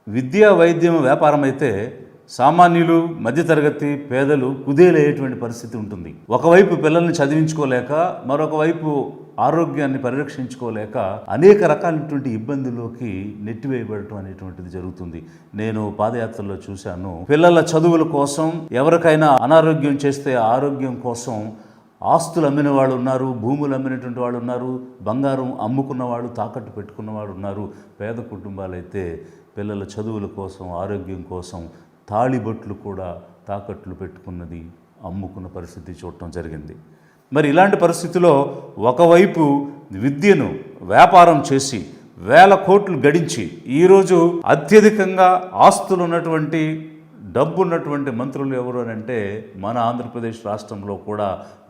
విద్యా వైద్యం వ్యాపారం అయితే సామాన్యులు, మధ్యతరగతి, పేదలు కుదేలయ్యేటువంటి పరిస్థితి ఉంటుంది. ఒకవైపు పిల్లల్ని చదివించుకోలేక, మరొక వైపు ఆరోగ్యాన్ని పరిరక్షించుకోలేక అనేక రకాలైనటువంటి ఇబ్బందుల్లోకి నెట్టివేయబడటం అనేటువంటిది జరుగుతుంది. నేను పాదయాత్రలో చూశాను. పిల్లల చదువుల కోసం, ఎవరికైనా అనారోగ్యం చేస్తే ఆరోగ్యం కోసం ఆస్తులు అమ్మిన వాళ్ళు ఉన్నారు, భూములు అమ్మినటువంటి వాళ్ళు ఉన్నారు, బంగారం అమ్ముకున్న వాళ్ళు, తాకట్టు పెట్టుకున్న వాళ్ళు ఉన్నారు. పేద కుటుంబాలైతే పిల్లల చదువుల కోసం, ఆరోగ్యం కోసం తాళిబొట్లు కూడా తాకట్లు పెట్టుకున్నది, అమ్ముకున్న పరిస్థితి చూడటం జరిగింది. మరి ఇలాంటి పరిస్థితిలో ఒకవైపు విద్యను వ్యాపారం చేసి వేల కోట్లు గడించి ఈరోజు అత్యధికంగా ఆస్తులు ఉన్నటువంటి, డబ్బు ఉన్నటువంటి మంత్రులు ఎవరు అని అంటే మన ఆంధ్రప్రదేశ్ రాష్ట్రంలో కూడా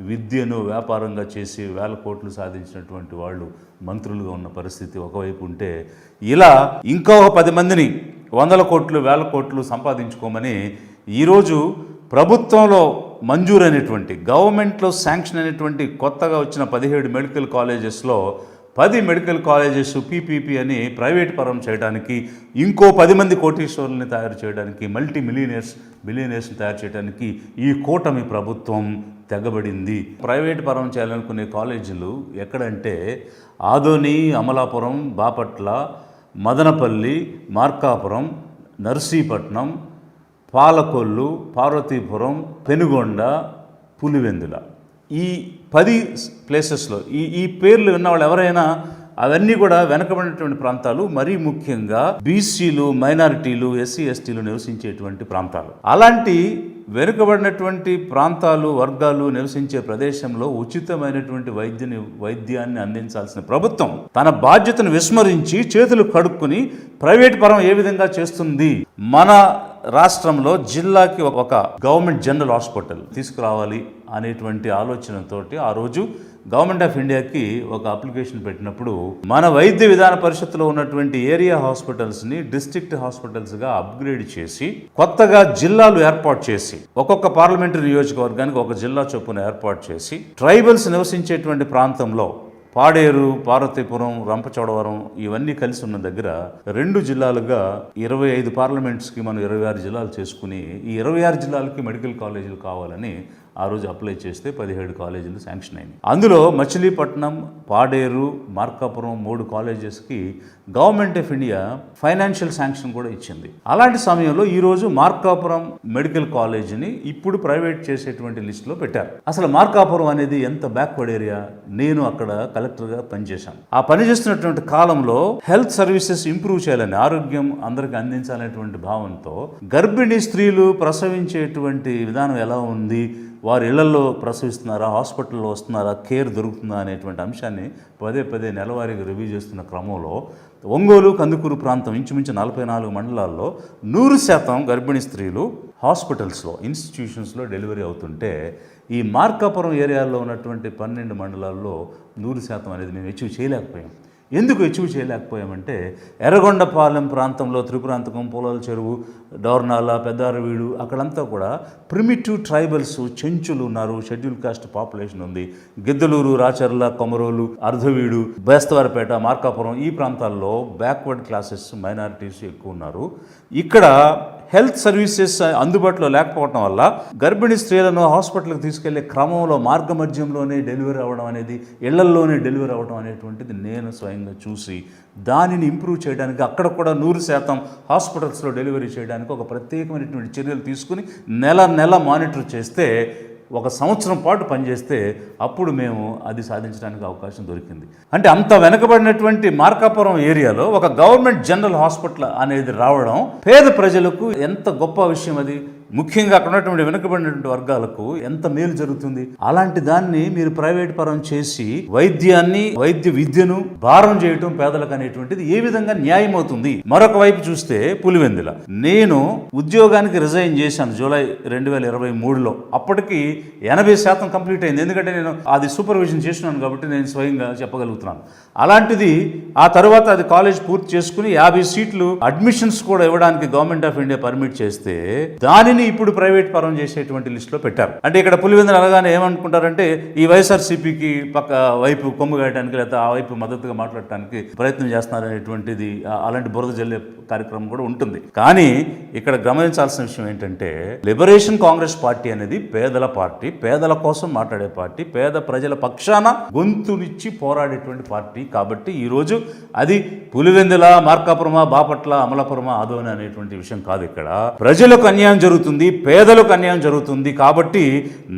విద్యను వ్యాపారంగా చేసి వేల కోట్లు సాధించినటువంటి వాళ్ళు మంత్రులుగా ఉన్న పరిస్థితి ఒకవైపు ఉంటే, ఇలా ఇంకో 10 మందిని 100 కోట్లు 1000 కోట్లు సంపాదించుకోమని ఈరోజు ప్రభుత్వంలో మంజూరైనటువంటి, గవర్నమెంట్లో శాంక్షన్ అయినటువంటి కొత్తగా వచ్చిన 17 మెడికల్ కాలేజెస్లో 10 మెడికల్ కాలేజెస్ పీపీపీ అని ప్రైవేట్ పరం చేయడానికి, ఇంకో 10 మంది కోటీశ్వరుల్ని తయారు చేయడానికి, బిలియనర్స్ని తయారు చేయడానికి ఈ కూటమి ప్రభుత్వం తెగబడింది. ప్రైవేట్ పరం చేయాలనుకునే కాలేజీలు ఎక్కడంటే ఆదోని, అమలాపురం, బాపట్ల, మదనపల్లి, మార్కాపురం, నర్సీపట్నం, పాలకొల్లు, పార్వతీపురం, పెనుగొండ, పులివెందుల. ఈ 10 ప్లేసెస్లో ఈ పేర్లు విన్నవాళ్ళు ఎవరైనా అవన్నీ కూడా వెనకబడినటువంటి ప్రాంతాలు, మరీ ముఖ్యంగా బీసీలు, మైనారిటీలు, ఎస్సీ ఎస్టీలు నివసించేటువంటి ప్రాంతాలు. అలాంటి వెనుకబడినటువంటి ప్రాంతాలు, వర్గాలు నివసించే ప్రదేశంలో ఉచితమైనటువంటి వైద్యాన్ని అందించాల్సిన ప్రభుత్వం తన బాధ్యతను విస్మరించి చేతులు కడుక్కుని ప్రైవేట్ పరం ఏ విధంగా చేస్తుంది? మన రాష్ట్రంలో జిల్లాకి ఒక గవర్నమెంట్ జనరల్ హాస్పిటల్ తీసుకురావాలి అనేటువంటి ఆలోచనతోటి ఆ రోజు గవర్నమెంట్ ఆఫ్ ఇండియాకి ఒక అప్లికేషన్ పెట్టినప్పుడు మన వైద్య విధాన పరిషత్తులో ఉన్నటువంటి ఏరియా హాస్పిటల్స్ని డిస్ట్రిక్ట్ హాస్పిటల్స్గా అప్గ్రేడ్ చేసి కొత్తగా జిల్లాలు ఏర్పాటు చేసి ఒక్కొక్క పార్లమెంటరీ నియోజకవర్గానికి ఒక జిల్లా చొప్పున ఏర్పాటు చేసి ట్రైబల్స్ నివసించేటువంటి ప్రాంతంలో పాడేరు, పార్వతీపురం, రంపచోడవరం ఇవన్నీ కలిసి ఉన్న దగ్గర 2 జిల్లాలుగా 25 పార్లమెంట్స్కి మనం 26 జిల్లాలు చేసుకుని ఈ 26 జిల్లాలకి మెడికల్ కాలేజీలు కావాలని ఆ రోజు అప్లై చేస్తే 17 కాలేజీలు శాంక్షన్ అయింది. అందులో మచిలీపట్నం, పాడేరు, మార్కాపురం 3 కాలేజెస్కి government of India financial sanction కూడా ఇచ్చింది. అలాంటి సమయంలో ఈరోజు మార్కాపురం మెడికల్ కాలేజీని ఇప్పుడు ప్రైవేట్ చేసేటువంటి లిస్టులో పెట్టారు. అసలు మార్కాపురం అనేది ఎంత బ్యాక్వర్డ్ ఏరియా. నేను అక్కడ కలెక్టర్గా పనిచేశాను. ఆ పనిచేస్తున్నటువంటి కాలంలో హెల్త్ సర్వీసెస్ ఇంప్రూవ్ చేయాలని, ఆరోగ్యం అందరికీ అందించాలనేటువంటి భావంతో గర్భిణీ స్త్రీలు ప్రసవించేటువంటి విధానం ఎలా ఉంది, వారు ఇళ్లలో ప్రసవిస్తున్నారా, హాస్పిటల్లో వస్తున్నారా, కేర్ దొరుకుతుందా అనేటువంటి అంశాన్ని పదే నెలవారీగా రివ్యూ చేస్తున్న క్రమంలో ఒంగోలు, కందుకూరు ప్రాంతం ఇంచుమించు 44 మండలాల్లో 100% గర్భిణీ స్త్రీలు హాస్పిటల్స్లో, ఇన్స్టిట్యూషన్స్లో డెలివరీ అవుతుంటే ఈ మార్కాపురం ఏరియాలో ఉన్నటువంటి 12 మండలాల్లో 100% అనేది మేము అచీవ్ చేయలేకపోయాం. ఎందుకు అచీవ్ చేయలేకపోయామంటే ఎర్రగొండపాలెం ప్రాంతంలో త్రిపురాంతకం, పొలాల చెరువు, డోర్నాల, పెద్దారవీడు అక్కడంతా కూడా ప్రిమిటివ్ ట్రైబల్స్, చెంచులు ఉన్నారు, షెడ్యూల్ కాస్ట్ పాపులేషన్ ఉంది. గిద్దలూరు, రాచర్ల, కొమరోలు, అర్ధవీడు, బేస్తవారిపేట, మార్కాపురం ఈ ప్రాంతాల్లో బ్యాక్వర్డ్ క్లాసెస్, మైనారిటీస్ ఎక్కువ ఉన్నారు. ఇక్కడ హెల్త్ సర్వీసెస్ అందుబాటులో లేకపోవడం వల్ల గర్భిణీ స్త్రీలను హాస్పిటల్కి తీసుకెళ్లే క్రమంలో మార్గమధ్యంలోనే డెలివరీ అవ్వడం అనేది, ఇళ్లల్లోనే డెలివరీ అవ్వడం అనేటువంటిది నేను స్వయంగా చూసి దానిని ఇంప్రూవ్ చేయడానికి అక్కడ కూడా 100% హాస్పిటల్స్లో డెలివరీ చేయడానికి ఒక ప్రత్యేకమైనటువంటి చర్యలు తీసుకుని నెల మానిటర్ చేస్తే 1 సంవత్సరం పాటు పనిచేస్తే అప్పుడు మేము అది సాధించడానికి అవకాశం దొరికింది. అంటే అంత వెనకబడినటువంటి మార్కాపురం ఏరియాలో ఒక గవర్నమెంట్ జనరల్ హాస్పిటల్ అనేది రావడం పేద ప్రజలకు ఎంత గొప్ప విషయం. అది ముఖ్యంగా అక్కడ ఉన్నటువంటి వెనుకబడినటువంటి వర్గాలకు ఎంత మేలు జరుగుతుంది. అలాంటి దాన్ని మీరు ప్రైవేట్ పరం చేసి వైద్య విద్యను భారం చేయటం పేదలకు అనేటువంటిది ఏ విధంగా న్యాయం అవుతుంది? మరొక వైపు చూస్తే పులివెందుల, నేను ఉద్యోగానికి రిజైన్ చేశాను జూలై 2023లో. అప్పటికి 80% కంప్లీట్ అయింది. ఎందుకంటే నేను అది సూపర్విజన్ చేస్తున్నాను కాబట్టి నేను స్వయంగా చెప్పగలుగుతున్నాను. అలాంటిది ఆ తర్వాత అది కాలేజ్ పూర్తి చేసుకుని 50 సీట్లు అడ్మిషన్స్ కూడా ఇవ్వడానికి గవర్నమెంట్ ఆఫ్ ఇండియా పర్మిట్ చేస్తే దానిని వాటిని ఇప్పుడు ప్రైవేట్ పరం చేసేటువంటి లిస్టులో పెట్టారు. అంటే ఇక్కడ పులివెందులు అనగానే ఏమనుకుంటారంటే ఈ వైఎస్ఆర్సీపీకి పక్క వైపు కొమ్ము గాయడానికి లేదా ఆ వైపు మద్దతుగా మాట్లాడటానికి ప్రయత్నం చేస్తున్నారనేటువంటిది అలాంటి బురద జల్లే కార్యక్రమం కూడా ఉంటుంది. కానీ ఇక్కడ గమనించాల్సిన విషయం ఏంటంటే లిబరేషన్ కాంగ్రెస్ పార్టీ అనేది పేదల పార్టీ, పేదల కోసం మాట్లాడే పార్టీ, పేద ప్రజల పక్షాన గొంతునిచ్చి పోరాడేటువంటి పార్టీ. కాబట్టి ఈరోజు అది పులివెందుల, మార్కాపురమా, బాపట్ల, అమలాపురమా, ఆదోని అనేటువంటి విషయం కాదు. ఇక్కడ ప్రజలకు అన్యాయం జరుగుతుంది, పేదలకు అన్యాయం జరుగుతుంది. కాబట్టి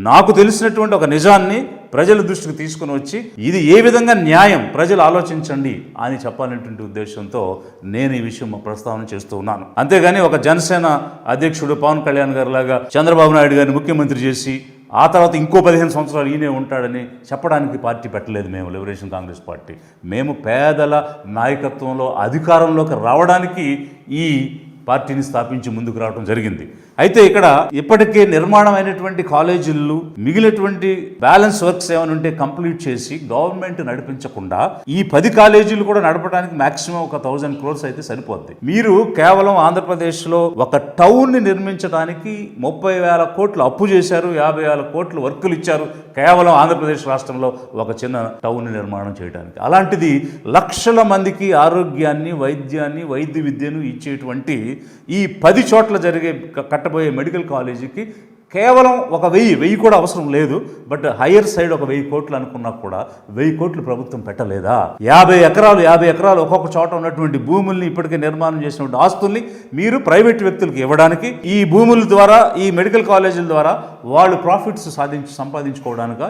నాకు తెలిసినటువంటి ఒక నిజాన్ని ప్రజల దృష్టికి తీసుకుని వచ్చి ఇది ఏ విధంగా న్యాయం ప్రజలు ఆలోచించండి అని చెప్పాలనేటువంటి ఉద్దేశంతో నేను ఈ విషయం ప్రస్తావన చేస్తూ ఉన్నాను. అంతేగాని ఒక జనసేన అధ్యక్షుడు పవన్ కళ్యాణ్ గారి లాగా చంద్రబాబు నాయుడు గారిని ముఖ్యమంత్రి చేసి ఆ తర్వాత ఇంకో 15 సంవత్సరాలు ఈయనే ఉంటాడని చెప్పడానికి పార్టీ పెట్టలేదు మేము లిబరేషన్ కాంగ్రెస్ పార్టీ. మేము పేదల నాయకత్వంలో అధికారంలోకి రావడానికి ఈ పార్టీని స్థాపించి ముందుకు రావడం జరిగింది. అయితే ఇక్కడ ఇప్పటికే నిర్మాణం అయినటువంటి కాలేజీలు మిగిలినటువంటి బ్యాలెన్స్ వర్క్స్ ఏమైనా ఉంటే కంప్లీట్ చేసి గవర్నమెంట్ నడిపించకుండా ఈ 10 కాలేజీలు కూడా నడపడానికి మాక్సిమం ఒక 1000 crores అయితే సరిపోద్ది. మీరు కేవలం ఆంధ్రప్రదేశ్లో ఒక టౌన్ ని నిర్మించడానికి 30,000 కోట్లు అప్పు చేశారు, 50,000 కోట్లు వర్కులు ఇచ్చారు కేవలం ఆంధ్రప్రదేశ్ రాష్ట్రంలో ఒక చిన్న టౌన్ నిర్మాణం చేయడానికి. అలాంటిది లక్షల మందికి ఆరోగ్యాన్ని, వైద్యాన్ని, వైద్య విద్యను ఇచ్చేటువంటి ఈ 10 చోట్ల జరిగే కట్టబోయే మెడికల్ కాలేజీకి కేవలం ఒక 1000 కూడా అవసరం లేదు. బట్ హయ్యర్ సైడ్ ఒక 1000 కోట్లు అనుకున్నా కూడా 1000 కోట్లు ప్రభుత్వం పెట్టలేదా? 50 ఎకరాలు ఒక్కొక్క చోట ఉన్నటువంటి భూముల్ని ఇప్పటికే నిర్మాణం చేసినటువంటి ఆస్తుల్ని మీరు ప్రైవేట్ వ్యక్తులకు ఇవ్వడానికి, ఈ భూముల ద్వారా ఈ మెడికల్ కాలేజీల ద్వారా వాళ్ళు ప్రాఫిట్స్ సంపాదించుకోవడానికి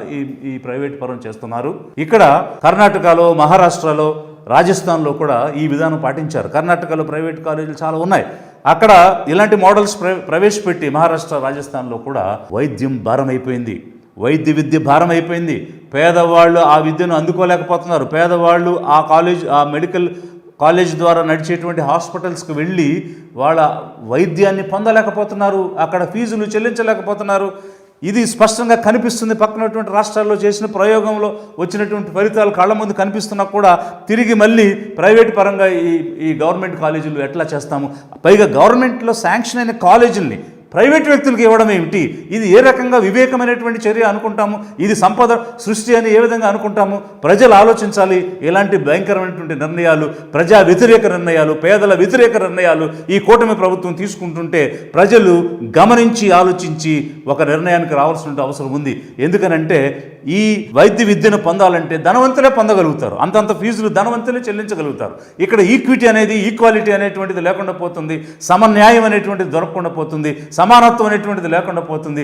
ఈ ప్రైవేట్ పరం చేస్తున్నారు. ఇక్కడ కర్ణాటకలో, మహారాష్ట్రలో, రాజస్థాన్లో కూడా ఈ విధానం పాటించారు. కర్ణాటకలో ప్రైవేట్ కాలేజీలు చాలా ఉన్నాయి. అక్కడ ఇలాంటి మోడల్స్ ప్రవేశపెట్టి మహారాష్ట్ర, రాజస్థాన్లో కూడా వైద్యం భారం అయిపోయింది, వైద్య విద్య భారం అయిపోయింది. పేదవాళ్ళు ఆ విద్యను అందుకోలేకపోతున్నారు. పేదవాళ్ళు ఆ మెడికల్ కాలేజ్ ద్వారా నడిచేటువంటి హాస్పిటల్స్కి వెళ్ళి వాళ్ళ వైద్యాన్ని పొందలేకపోతున్నారు, అక్కడ ఫీజులు చెల్లించలేకపోతున్నారు. ఇది స్పష్టంగా కనిపిస్తుంది. పక్కనటువంటి రాష్ట్రాల్లో చేసిన ప్రయోగంలో వచ్చినటువంటి ఫలితాలు కళ్ళ ముందు కనిపిస్తున్నా కూడా తిరిగి మళ్ళీ ప్రైవేట్ పరంగా ఈ గవర్నమెంట్ కాలేజీలు ఎట్లా చేస్తాము? పైగా గవర్నమెంట్లో శాంక్షన్ అయిన కాలేజీల్ని ప్రైవేట్ వ్యక్తులకు ఇవ్వడం ఏమిటి? ఇది ఏ రకంగా వివేకమైనటువంటి చర్య అనుకుంటాము? ఇది సంపద సృష్టి అని ఏ విధంగా అనుకుంటాము? ప్రజలు ఆలోచించాలి. ఇలాంటి భయంకరమైనటువంటి నిర్ణయాలు, ప్రజా వ్యతిరేక నిర్ణయాలు, పేదల వ్యతిరేక నిర్ణయాలు ఈ కూటమి ప్రభుత్వం తీసుకుంటుంటే ప్రజలు గమనించి ఆలోచించి ఒక నిర్ణయానికి రావాల్సిన అవసరం ఉంది. ఎందుకనంటే ఈ వైద్య విద్యను పొందాలంటే ధనవంతులే పొందగలుగుతారు, అంతంత ఫీజులు ధనవంతులే చెల్లించగలుగుతారు. ఇక్కడ ఈక్విటీ అనేది, ఈక్వాలిటీ అనేటువంటిది లేకుండా పోతుంది, సమన్యాయం అనేటువంటిది దొరకకుండా పోతుంది, సమానత్వం అనేటువంటిది లేకుండా పోతుంది.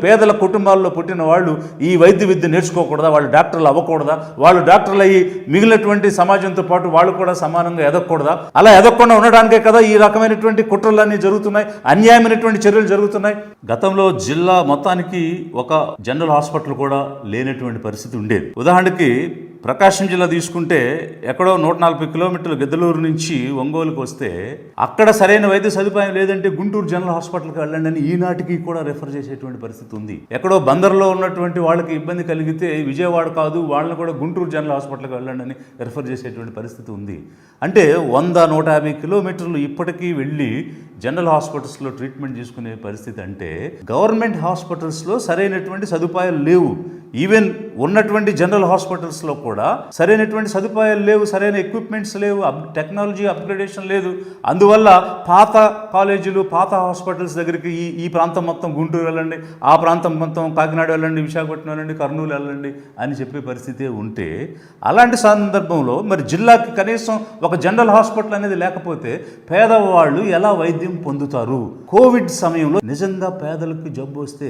పేదల కుటుంబాల్లో పుట్టిన వాళ్ళు ఈ వైద్య విద్య నేర్చుకోకూడదా? వాళ్ళు డాక్టర్లు అవ్వకూడదా? వాళ్ళు డాక్టర్లు అయ్యి మిగిలినటువంటి సమాజంతో పాటు వాళ్ళు కూడా సమానంగా ఎదగకూడదా? అలా ఎదగకుండా ఉండడానికే కదా ఈ రకమైనటువంటి కుట్రలన్నీ జరుగుతున్నాయి, అన్యాయమైనటువంటి చర్యలు జరుగుతున్నాయి. గతంలో జిల్లా మొత్తానికి ఒక జనరల్ హాస్పిటల్ కూడా లేనటువంటి పరిస్థితి ఉండేది. ఉదాహరణకి ప్రకాశం జిల్లా తీసుకుంటే ఎక్కడో 140 కిలోమీటర్లు గిద్దలూరు నుంచి ఒంగోలుకు వస్తే అక్కడ సరైన వైద్య సదుపాయం లేదంటే గుంటూరు జనరల్ హాస్పిటల్కి వెళ్ళండి అని ఈనాటికి కూడా రెఫర్ చేసేటువంటి పరిస్థితి ఉంది. ఎక్కడో బందర్లో ఉన్నటువంటి వాళ్ళకి ఇబ్బంది కలిగితే విజయవాడ కాదు, వాళ్ళని కూడా గుంటూరు జనరల్ హాస్పిటల్కి వెళ్ళండి అని రెఫర్ చేసేటువంటి పరిస్థితి ఉంది. అంటే 100-150 కిలోమీటర్లు ఇప్పటికీ వెళ్ళి జనరల్ హాస్పిటల్స్లో ట్రీట్మెంట్ చేసుకునే పరిస్థితి. అంటే గవర్నమెంట్ హాస్పిటల్స్లో సరైనటువంటి సదుపాయాలు లేవు. ఈవెన్ ఉన్నటువంటి జనరల్ హాస్పిటల్స్లో కూడా సరైనటువంటి సదుపాయాలు లేవు, సరైన ఎక్విప్మెంట్స్ లేవు, టెక్నాలజీ అప్గ్రేడేషన్ లేదు. అందువల్ల పాత కాలేజీలు, పాత హాస్పిటల్స్ దగ్గరికి ఈ ప్రాంతం మొత్తం గుంటూరు వెళ్ళండి, ఆ ప్రాంతం మొత్తం కాకినాడ వెళ్ళండి, విశాఖపట్నం వెళ్ళండి, కర్నూలు వెళ్ళండి అని చెప్పే పరిస్థితి ఉంటే అలాంటి సందర్భంలో మరి జిల్లాకి కనీసం ఒక జనరల్ హాస్పిటల్ అనేది లేకపోతే పేదవాళ్ళు ఎలా వైద్యం పొందుతారు? కోవిడ్ సమయంలో నిజంగా పేదలకు జబ్బు వస్తే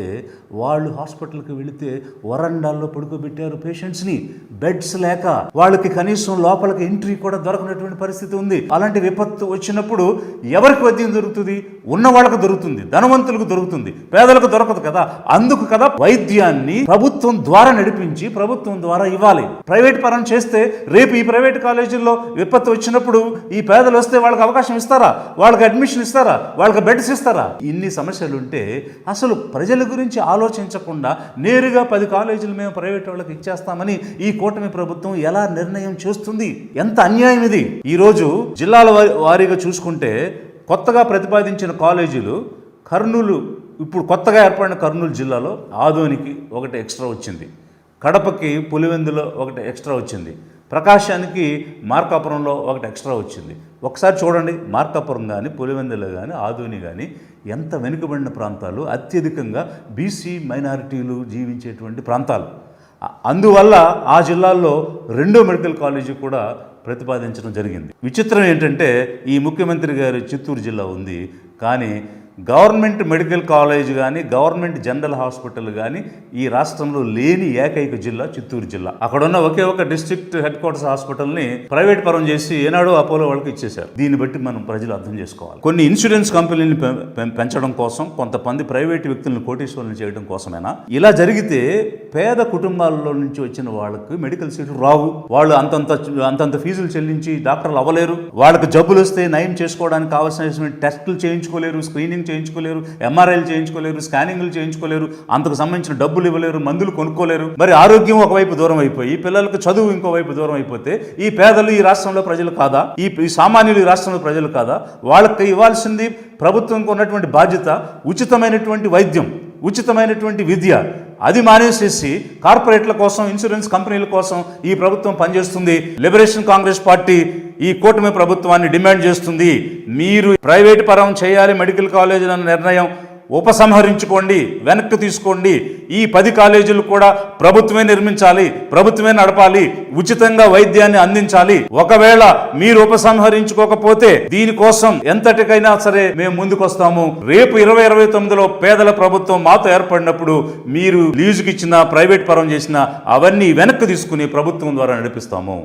వాళ్ళు హాస్పిటల్కి వెళితే వరండాల్లో పడుకోబెట్టారు పేషెంట్స్ని, బెడ్స్ లేక వాళ్ళకి కనీసం లోపలికి ఎంట్రీ కూడా దొరకనటువంటి పరిస్థితి ఉంది. అలాంటి విపత్తు వచ్చినప్పుడు ఎవరికి వైద్యం దొరుకుతుంది? ఉన్న వాళ్ళకు దొరుకుతుంది, ధనవంతులకు దొరుకుతుంది, పేదలకు దొరకదు కదా. అందుకు కదా వైద్యాన్ని ప్రభుత్వం ద్వారా నడిపించి ప్రభుత్వం ద్వారా ఇవ్వాలి. ప్రైవేట్ పరం చేస్తే రేపు ఈ ప్రైవేట్ కాలేజీల్లో విపత్తు వచ్చినప్పుడు ఈ పేదలు వస్తే వాళ్ళకి అవకాశం ఇస్తారా? వాళ్ళకి అడ్మిషన్ ఇస్తారా? వాళ్ళకి బెడ్స్ ఇస్తారా? ఇన్ని సమస్యలు ఉంటే అసలు ప్రజల గురించి ఆలోచించకుండా నేరుగా 10 కాలేజీలు మేము ప్రైవేట్ వాళ్ళకి ఇచ్చేస్తామని ఈ కూటమి ప్రభుత్వం ఎలా నిర్ణయం చేస్తుంది? ఎంత అన్యాయం ఇది! ఈరోజు జిల్లాల వారీగా చూసుకుంటే కొత్తగా ప్రతిపాదించిన కాలేజీలు కర్నూలు ఇప్పుడు కొత్తగా ఏర్పడిన కర్నూలు జిల్లాలో ఆదోనికి ఒకటి ఎక్స్ట్రా వచ్చింది, కడపకి పులివెందులో ఒకటి ఎక్స్ట్రా వచ్చింది, ప్రకాశానికి మార్కాపురంలో ఒకటి ఎక్స్ట్రా వచ్చింది. ఒకసారి చూడండి, మార్కాపురం కానీ పులివెందులు కానీ ఆదోని కానీ ఎంత వెనుకబడిన ప్రాంతాలు, అత్యధికంగా బీసీ మైనారిటీలు జీవించేటువంటి ప్రాంతాలు. అందువల్ల ఆ జిల్లాల్లో 2వ మెడికల్ కాలేజీ కూడా ప్రతిపాదించడం జరిగింది. విచిత్రం ఏంటంటే ఈ ముఖ్యమంత్రి గారి చిత్తూరు జిల్లా ఉంది, కానీ గవర్నమెంట్ మెడికల్ కాలేజ్ కానీ గవర్నమెంట్ జనరల్ హాస్పిటల్ కానీ ఈ రాష్ట్రంలో లేని ఏకైక జిల్లా చిత్తూరు జిల్లా. అక్కడ ఉన్న ఒకే ఒక డిస్ట్రిక్ట్ హెడ్ క్వార్టర్స్ హాస్పిటల్ని ప్రైవేట్ పరం చేసి ఏనాడో అపోలో వాళ్ళకి ఇచ్చేశారు. దీన్ని బట్టి మనం ప్రజలు అర్థం చేసుకోవాలి. కొన్ని ఇన్సూరెన్స్ కంపెనీని పెంచడం కోసం, కొంతమంది ప్రైవేట్ వ్యక్తులను కోటీశ్వరులను చేయడం కోసమేనా ఇలా జరిగితే పేద కుటుంబాల్లో నుంచి వచ్చిన వాళ్ళకి మెడికల్ సీట్లు రావు. వాళ్ళు అంతంత ఫీజులు చెల్లించి డాక్టర్లు అవ్వలేరు. వాళ్ళకి జబ్బులు వస్తే నయం చేసుకోవడానికి కావాల్సిన టెస్టులు చేయించుకోలేరు, స్క్రీనింగ్ చేయించుకోలేరు, ఎంఆర్ఐలు చేయించుకోలేరు, స్కానింగ్లు చేయించుకోలేరు, అంతకు సంబంధించిన డబ్బులు ఇవ్వలేరు, మందులు కొనుక్కోలేరు. మరి ఆరోగ్యం ఒకవైపు దూరం అయిపోయి పిల్లలకు చదువు ఇంకోవైపు దూరం అయిపోతే ఈ పేదలు ఈ రాష్ట్రంలో ప్రజలు కాదా? ఈ సామాన్యులు ఈ రాష్ట్రంలో ప్రజలు కాదా? వాళ్ళకి ఇవ్వాల్సింది ప్రభుత్వంకు ఉన్నటువంటి బాధ్యత ఉచితమైనటువంటి వైద్యం, ఉచితమైనటువంటి విద్య. అది మానేసేసి కార్పొరేట్ల కోసం, ఇన్సూరెన్స్ కంపెనీల కోసం ఈ ప్రభుత్వం పనిచేస్తుంది. లిబరేషన్ కాంగ్రెస్ పార్టీ ఈ కూటమి ప్రభుత్వాన్ని డిమాండ్ చేస్తుంది, మీరు ప్రైవేట్ పరం చేయాలి మెడికల్ కాలేజీల నిర్ణయం ఉపసంహరించుకోండి, వెనక్కి తీసుకోండి. ఈ 10 కాలేజీలు కూడా ప్రభుత్వమే నిర్మించాలి, ప్రభుత్వమే నడపాలి, ఉచితంగా వైద్యాన్ని అందించాలి. ఒకవేళ మీరు ఉపసంహరించుకోకపోతే దీనికోసం ఎంతటికైనా సరే మేము ముందుకొస్తాము. రేపు 2029లో పేదల ప్రభుత్వం మాతో ఏర్పడినప్పుడు మీరు లీజుకి ఇచ్చిన, ప్రైవేట్ పరం చేసిన అవన్నీ వెనక్కి తీసుకుని ప్రభుత్వం ద్వారా నడిపిస్తాము.